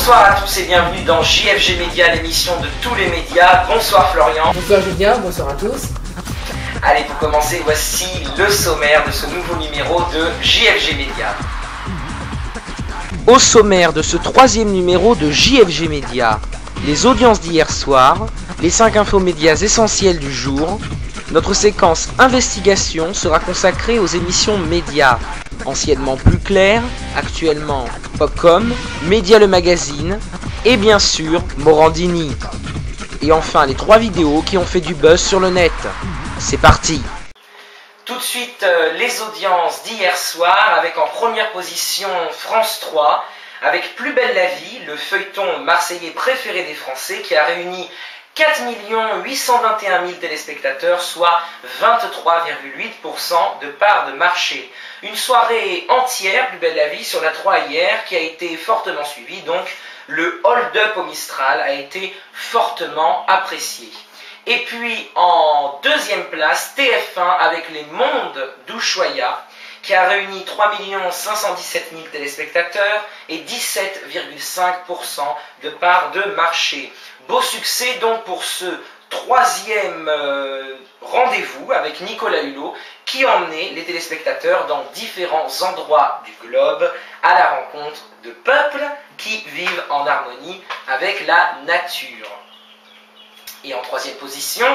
Bonsoir à tous et bienvenue dans JFG Média, l'émission de tous les médias. Bonsoir Florian. Bonsoir Julien, bonsoir à tous. Allez, pour commencer, voici le sommaire de ce nouveau numéro de JFG Média. Au sommaire de ce troisième numéro de JFG Média, les audiences d'hier soir, les 5 infomédias essentiels du jour. Notre séquence investigation sera consacrée aux émissions médias, anciennement Plus Clair, actuellement Popcom, Média le magazine et bien sûr Morandini. Et enfin les 3 vidéos qui ont fait du buzz sur le net. C'est parti! Tout de suite les audiences d'hier soir avec en première position France 3 avec Plus belle la vie, le feuilleton marseillais préféré des Français qui a réuni 4 821 000 téléspectateurs, soit 23,8% de part de marché. Une soirée entière, Plus belle la vie, sur la 3 hier, qui a été fortement suivie. Donc, le hold-up au Mistral a été fortement apprécié. Et puis, en deuxième place, TF1 avec Les Mondes d'Ushuaïa, qui a réuni 3 517 000 téléspectateurs et 17,5% de part de marché. Beau succès donc pour ce troisième rendez-vous avec Nicolas Hulot qui emmenait les téléspectateurs dans différents endroits du globe à la rencontre de peuples qui vivent en harmonie avec la nature. Et en troisième position,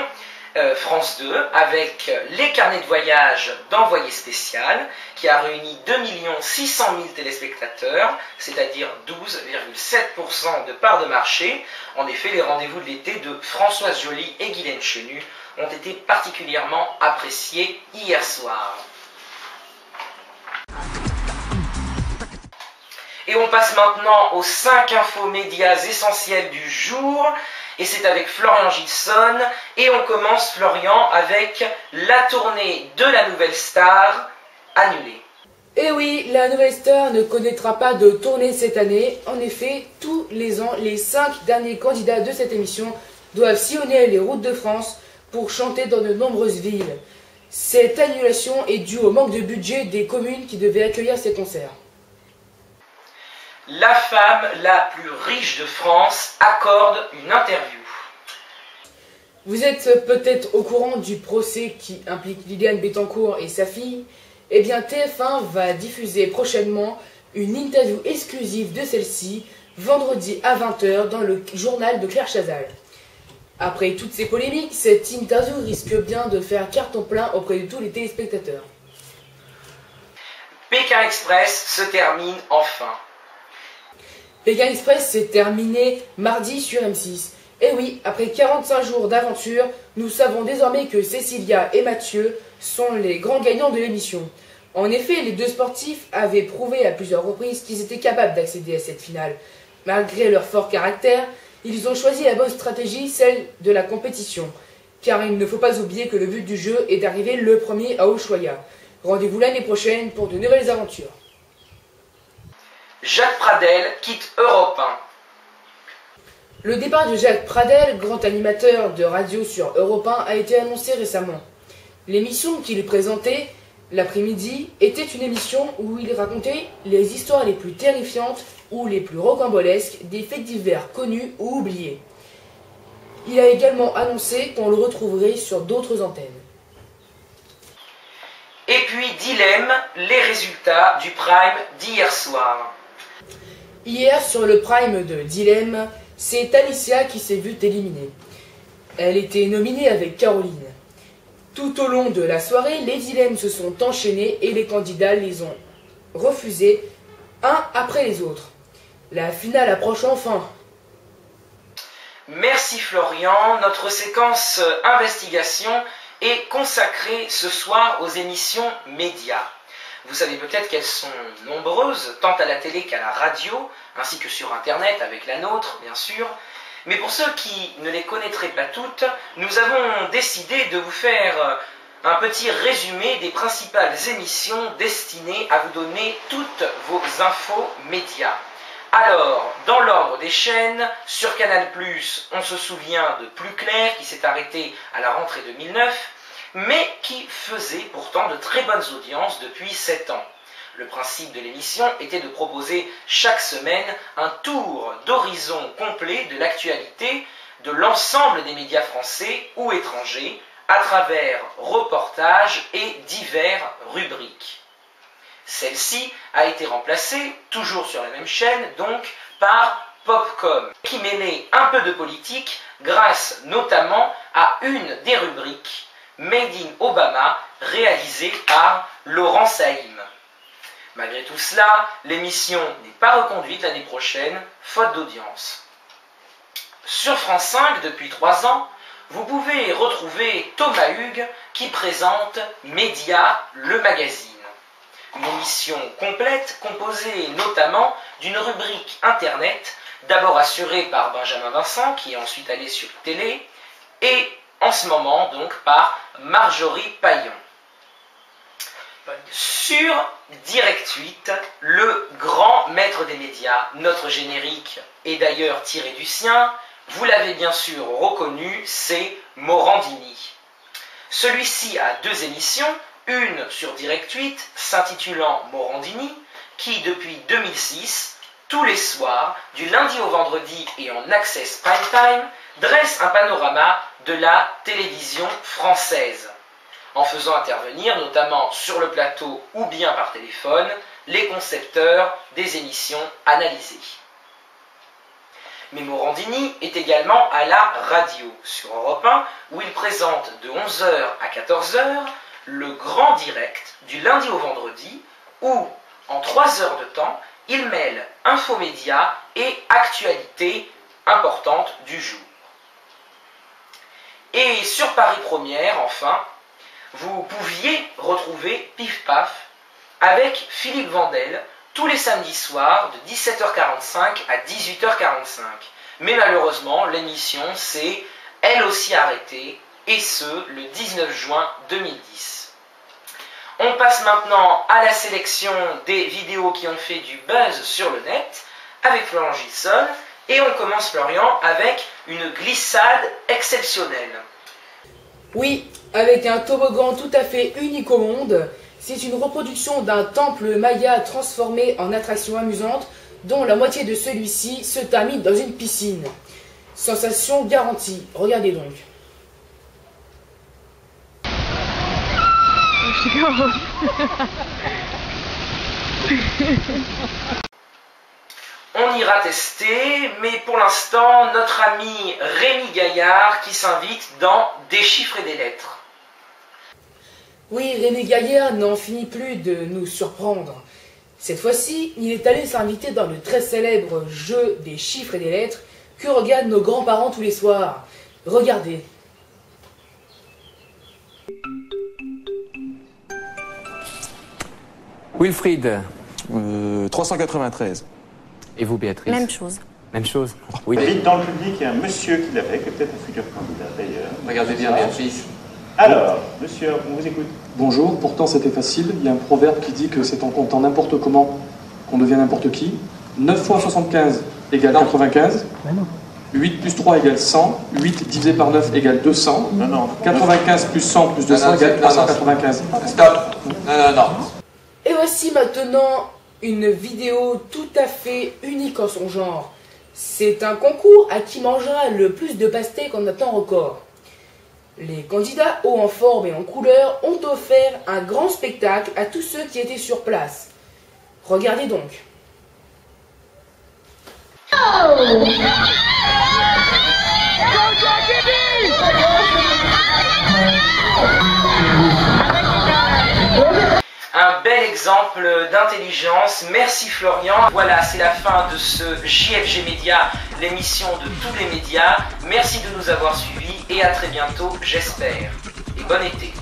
France 2 avec les carnets de voyage d'envoyé spécial qui a réuni 2 600 000 téléspectateurs, c'est-à-dire 12,7% de part de marché. En effet, les rendez-vous de l'été de Françoise Joly et Guylaine Chenu ont été particulièrement appréciés hier soir. Et on passe maintenant aux 5 infomédias essentiels du jour. Et c'est avec Florian Gilson. Et on commence, Florian, avec la tournée de la nouvelle star annulée. Et oui, la nouvelle star ne connaîtra pas de tournée cette année. En effet, tous les ans, les 5 derniers candidats de cette émission doivent sillonner les routes de France pour chanter dans de nombreuses villes. Cette annulation est due au manque de budget des communes qui devaient accueillir ces concerts. La femme la plus riche de France accorde une interview. Vous êtes peut-être au courant du procès qui implique Liliane Bettencourt et sa fille. Eh bien, TF1 va diffuser prochainement une interview exclusive de celle-ci, vendredi à 20 h dans le journal de Claire Chazal. Après toutes ces polémiques, cette interview risque bien de faire carton plein auprès de tous les téléspectateurs. Pékin Express se termine enfin. Pékin Express s'est terminé mardi sur M6. Et oui, après 45 jours d'aventure, nous savons désormais que Cécilia et Mathieu sont les grands gagnants de l'émission. En effet, les 2 sportifs avaient prouvé à plusieurs reprises qu'ils étaient capables d'accéder à cette finale. Malgré leur fort caractère, ils ont choisi la bonne stratégie, celle de la compétition. Car il ne faut pas oublier que le but du jeu est d'arriver le premier à Ushuaïa. Rendez-vous l'année prochaine pour de nouvelles aventures. Jacques Pradel quitte Europe 1. Le départ de Jacques Pradel, grand animateur de radio sur Europe 1, a été annoncé récemment. L'émission qu'il présentait l'après-midi était une émission où il racontait les histoires les plus terrifiantes ou les plus rocambolesques des faits divers connus ou oubliés. Il a également annoncé qu'on le retrouverait sur d'autres antennes. Et puis dilemme, les résultats du Prime d'hier soir. Hier, sur le Prime de Dilemme, c'est Alicia qui s'est vue éliminée. Elle était nominée avec Caroline. Tout au long de la soirée, les dilemmes se sont enchaînés et les candidats les ont refusés, un après les autres. La finale approche enfin. Merci Florian. Notre séquence investigation est consacrée ce soir aux émissions médias. Vous savez peut-être qu'elles sont nombreuses, tant à la télé qu'à la radio, ainsi que sur Internet, avec la nôtre, bien sûr. Mais pour ceux qui ne les connaîtraient pas toutes, nous avons décidé de vous faire un petit résumé des principales émissions destinées à vous donner toutes vos infos médias. Alors, dans l'ordre des chaînes, sur Canal+, on se souvient de Plus Clair, qui s'est arrêté à la rentrée 2009, mais qui faisait pourtant de très bonnes audiences depuis 7 ans. Le principe de l'émission était de proposer chaque semaine un tour d'horizon complet de l'actualité de l'ensemble des médias français ou étrangers à travers reportages et diverses rubriques. Celle-ci a été remplacée, toujours sur la même chaîne, donc par Popcom, qui mêlait un peu de politique grâce notamment à une des rubriques Made in Obama, réalisée par Laurent Saïm. Malgré tout cela, l'émission n'est pas reconduite l'année prochaine, faute d'audience. Sur France 5, depuis 3 ans, vous pouvez retrouver Thomas Hugues qui présente Média, le magazine. Une émission complète composée notamment d'une rubrique Internet, d'abord assurée par Benjamin Vincent, qui est ensuite allé sur télé, et en ce moment donc par Marjorie Paillon. Sur Direct 8, le grand maître des médias, notre générique est d'ailleurs tiré du sien, vous l'avez bien sûr reconnu, c'est Morandini. Celui-ci a 2 émissions, une sur Direct 8 s'intitulant Morandini, qui depuis 2006, tous les soirs, du lundi au vendredi et en access prime time, dresse un panorama de la télévision française, en faisant intervenir notamment sur le plateau ou bien par téléphone les concepteurs des émissions analysées. Mais Morandini est également à la radio sur Europe 1 où il présente de 11h à 14h le grand direct du lundi au vendredi où, en 3 heures de temps, il mêle infomédias et actualités importantes du jour. Et sur Paris Première, enfin, vous pouviez retrouver Pif Paf avec Philippe Vandel tous les samedis soirs de 17h45 à 18h45. Mais malheureusement, l'émission s'est elle aussi arrêtée, et ce, le 19 juin 2010. On passe maintenant à la sélection des vidéos qui ont fait du buzz sur le net, avec Florian Gilson, et on commence, Florian, avec une glissade exceptionnelle. Oui, avec un toboggan tout à fait unique au monde. C'est une reproduction d'un temple maya transformé en attraction amusante, dont la moitié de celui-ci se termine dans une piscine. Sensation garantie. Regardez donc. On ira tester, mais pour l'instant, notre ami Rémi Gaillard qui s'invite dans Des chiffres et des lettres. Oui, Rémi Gaillard n'en finit plus de nous surprendre. Cette fois-ci, il est allé s'inviter dans le très célèbre jeu des chiffres et des lettres que regardent nos grands-parents tous les soirs. Regardez. Wilfried. 393. Et vous, Béatrice? Même chose. Même chose. Oui. Vite, dans le public, il y a un monsieur qui l'avait, qui est peut-être un futur candidat d'ailleurs. Regardez bien, Béatrice. Alors, monsieur, on vous écoute. Bonjour, pourtant c'était facile. Il y a un proverbe qui dit que c'est en comptant n'importe comment qu'on devient n'importe qui. 9 fois 75 égale 95. 8 plus 3 égale 100. 8 divisé par 9 égale 200. Non. 95 plus 100 plus 200 égale 395. Stop. Non. Et voici maintenant une vidéo tout à fait unique en son genre. C'est un concours à qui mangera le plus de pastèques en un temps record. Les candidats hauts en forme et en couleur ont offert un grand spectacle à tous ceux qui étaient sur place. Regardez donc. Un bel exemple d'intelligence. Merci Florian. Voilà, c'est la fin de ce JFG Média, l'émission de tous les médias. Merci de nous avoir suivis et à très bientôt, j'espère. Et bon été.